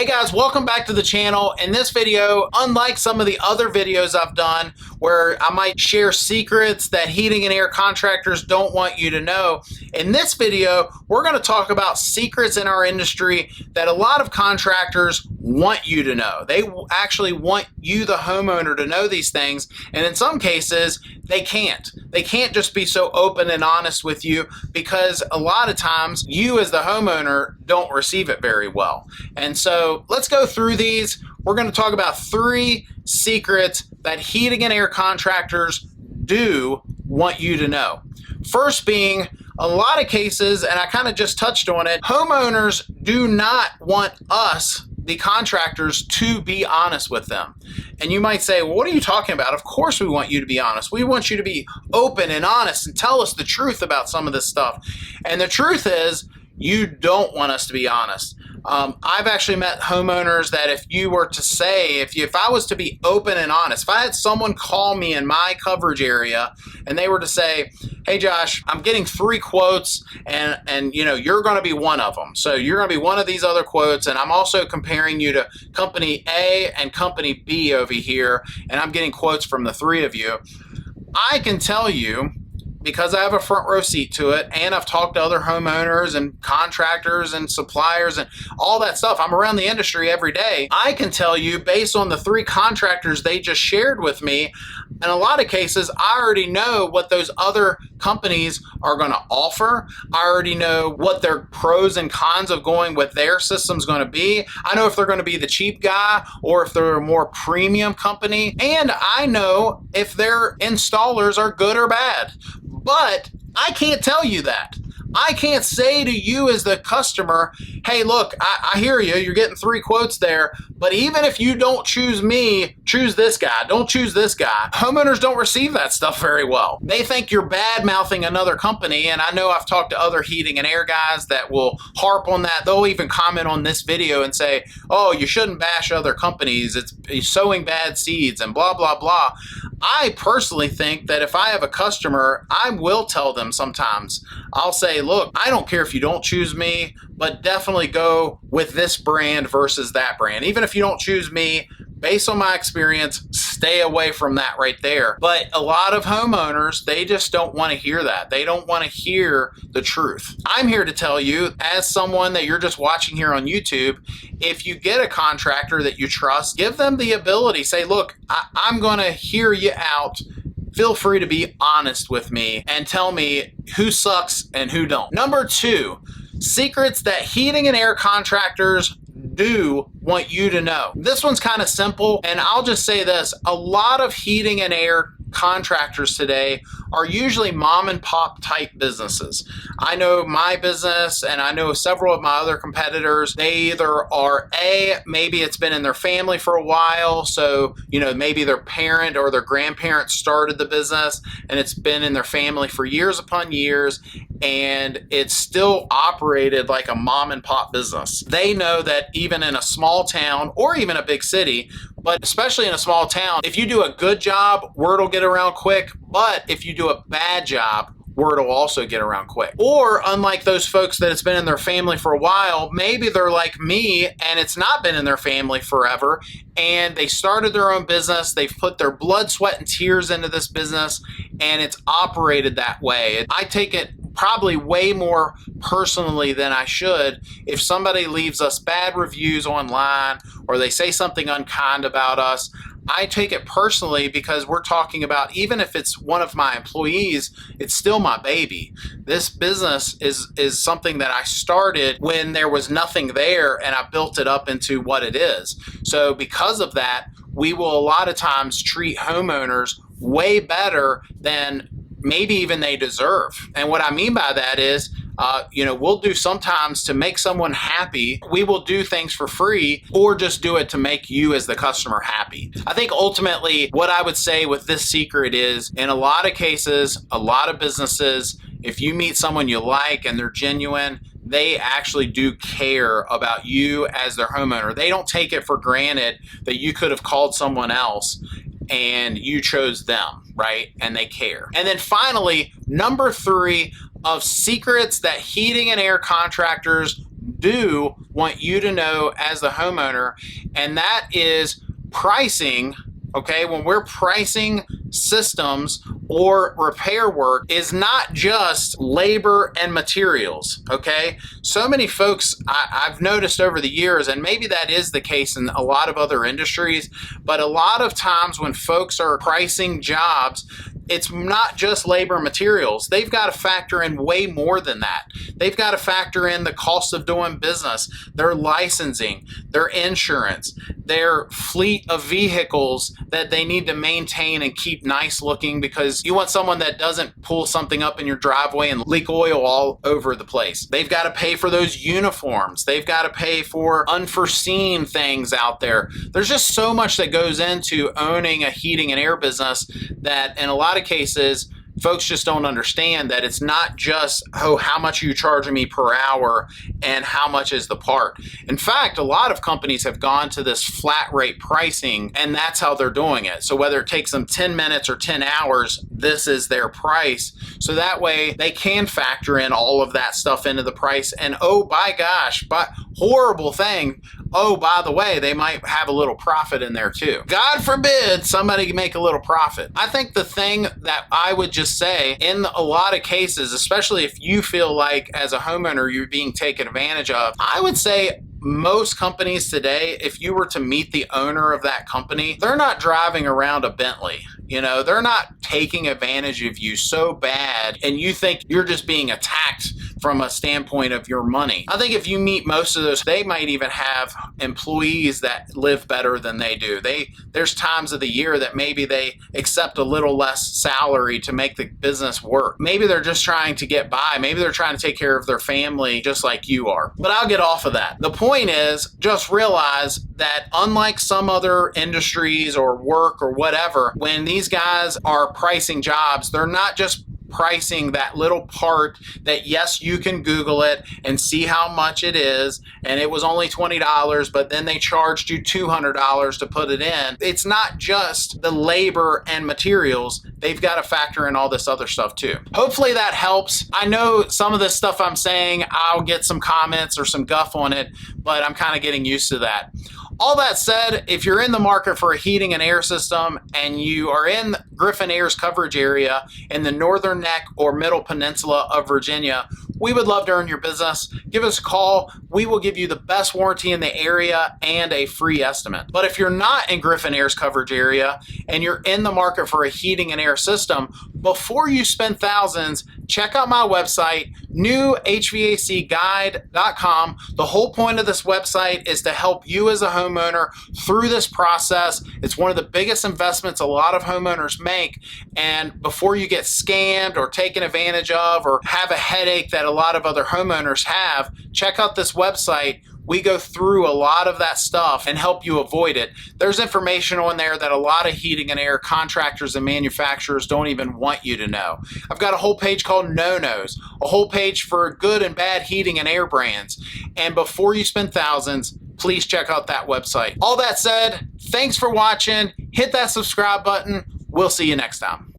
Hey guys, welcome back to the channel. In this video, unlike some of the other videos I've done where I might share secrets that heating and air contractors don't want you to know, in this video, we're going to talk about secrets in our industry that a lot of contractors want you to know. They actually want you, the homeowner, to know these things, and in some cases, they can't. They can't just be so open and honest with you because a lot of times you as the homeowner don't receive it very well. And so let's go through these. We're going to talk about 3 secrets that heating and air contractors do want you to know. First being, a lot of cases, and I kind of just touched on it, homeowners do not want us, the contractors, to be honest with them. And you might say, well, what are you talking about? Of course we want you to be honest. We want you to be open and honest and tell us the truth about some of this stuff. And the truth is, you don't want us to be honest. I've actually met homeowners that if you were to say, if I was to be open and honest, if I had someone call me in my coverage area and they were to say, hey Josh, I'm getting 3 quotes and you know, you're going to be one of them. So you're going to be one of these other quotes, and I'm also comparing you to company A and company B over here, and I'm getting quotes from the 3 of you. I can tell you, because I have a front row seat to it, and I've talked to other homeowners and contractors and suppliers and all that stuff. I'm around the industry every day. I can tell you, based on the 3 contractors they just shared with me, in a lot of cases, I already know what those other companies are going to offer. I already know what their pros and cons of going with their system's going to be. I know if they're going to be the cheap guy or if they're a more premium company. And I know if their installers are good or bad. But I can't tell you that. I can't say to you as the customer, hey, look, I hear you, you're getting 3 quotes there, but even if you don't choose me, choose this guy, don't choose this guy. Homeowners don't receive that stuff very well. They think you're bad-mouthing another company, and I know I've talked to other heating and air guys that will harp on that. They'll even comment on this video and say, oh, you shouldn't bash other companies, it's sowing bad seeds and blah, blah, blah. I personally think that if I have a customer, I will tell them sometimes. I'll say, look, I don't care if you don't choose me, but definitely go with this brand versus that brand. Even if you don't choose me, based on my experience, stay away from that right there. But a lot of homeowners, they just don't want to hear that. They don't want to hear the truth. I'm here to tell you, as someone that you're just watching here on YouTube, if you get a contractor that you trust, give them the ability, say, look, I'm going to hear you out. Feel free to be honest with me and tell me who sucks and who don't. Number 2, secrets that heating and air contractors do want you to know. This one's kind of simple, and I'll just say this. A lot of heating and air contractors today are usually mom and pop type businesses. I know my business and I know several of my other competitors, they either are maybe it's been in their family for a while, so you know, maybe their parent or their grandparents started the business and it's been in their family for years upon years, and it's still operated like a mom and pop business. They know that even in a small town or even a big city, but especially in a small town, if you do a good job, word will get around quick. But if you do a bad job, word will also get around quick. Or unlike those folks that it's been in their family for a while, maybe they're like me and it's not been in their family forever, and they started their own business, they've put their blood, sweat, and tears into this business, and it's operated that way. I take it probably way more personally than I should if somebody leaves us bad reviews online or they say something unkind about us. I take it personally because we're talking about, even if it's one of my employees, it's still my baby. This business is something that I started when there was nothing there, and I built it up into what it is. So because of that, we will a lot of times treat homeowners way better than maybe even they deserve. And what I mean by that is, you know, we'll do sometimes to make someone happy. We will do things for free or just do it to make you as the customer happy. I think ultimately what I would say with this secret is, in a lot of cases, a lot of businesses, if you meet someone you like and they're genuine, they actually do care about you as their homeowner. They don't take it for granted that you could have called someone else and you chose them, right? And they care. And then finally, number 3 of secrets that heating and air contractors do want you to know as the homeowner, and that is pricing. Okay, when we're pricing systems or repair work, is not just labor and materials. Okay, so many folks I've noticed over the years, and maybe that is the case in a lot of other industries, but a lot of times when folks are pricing jobs, it's not just labor and materials. They've got to factor in way more than that. They've got to factor in the cost of doing business, their licensing, their insurance, their fleet of vehicles that they need to maintain and keep nice looking, because you want someone that doesn't pull something up in your driveway and leak oil all over the place. They've got to pay for those uniforms. They've got to pay for unforeseen things out there. There's just so much that goes into owning a heating and air business that in a lot of cases, folks just don't understand that it's not just, oh, how much are you charging me per hour and how much is the part. In fact, a lot of companies have gone to this flat rate pricing, and that's how they're doing it. So whether it takes them 10 minutes or 10 hours, this is their price. So that way they can factor in all of that stuff into the price. And oh, by gosh, but horrible thing, oh, by the way, they might have a little profit in there too. God forbid somebody make a little profit. I think the thing that I would just say in a lot of cases, especially if you feel like as a homeowner you're being taken advantage of, I would say most companies today, if you were to meet the owner of that company, they're not driving around a Bentley. You know, they're not taking advantage of you so bad and you think you're just being attacked from a standpoint of your money. I think if you meet most of those, they might even have employees that live better than they do. There's times of the year that maybe they accept a little less salary to make the business work. Maybe they're just trying to get by. Maybe they're trying to take care of their family just like you are. But I'll get off of that. The point is, just realize that unlike some other industries or work or whatever, when these guys are pricing jobs, they're not just pricing that little part that, yes, you can Google it and see how much it is, and it was only $20, but then they charged you $200 to put it in. It's not just the labor and materials. They've got to factor in all this other stuff too. Hopefully that helps. I know some of this stuff I'm saying, I'll get some comments or some guff on it, but I'm kind of getting used to that. All that said, if you're in the market for a heating and air system and you are in Griffin Air's coverage area in the northern neck or middle peninsula of Virginia, we would love to earn your business. Give us a call. We will give you the best warranty in the area and a free estimate. But if you're not in Griffin Air's coverage area and you're in the market for a heating and air system, before you spend thousands, check out my website, newhvacguide.com. The whole point of this website is to help you as a homeowner through this process. It's one of the biggest investments a lot of homeowners make. And before you get scammed or taken advantage of or have a headache that a lot of other homeowners have, check out this website. We go through a lot of that stuff and help you avoid it. There's information on there that a lot of heating and air contractors and manufacturers don't even want you to know. I've got a whole page called No-Nos, a whole page for good and bad heating and air brands. And before you spend thousands, please check out that website. All that said, thanks for watching. Hit that subscribe button. We'll see you next time.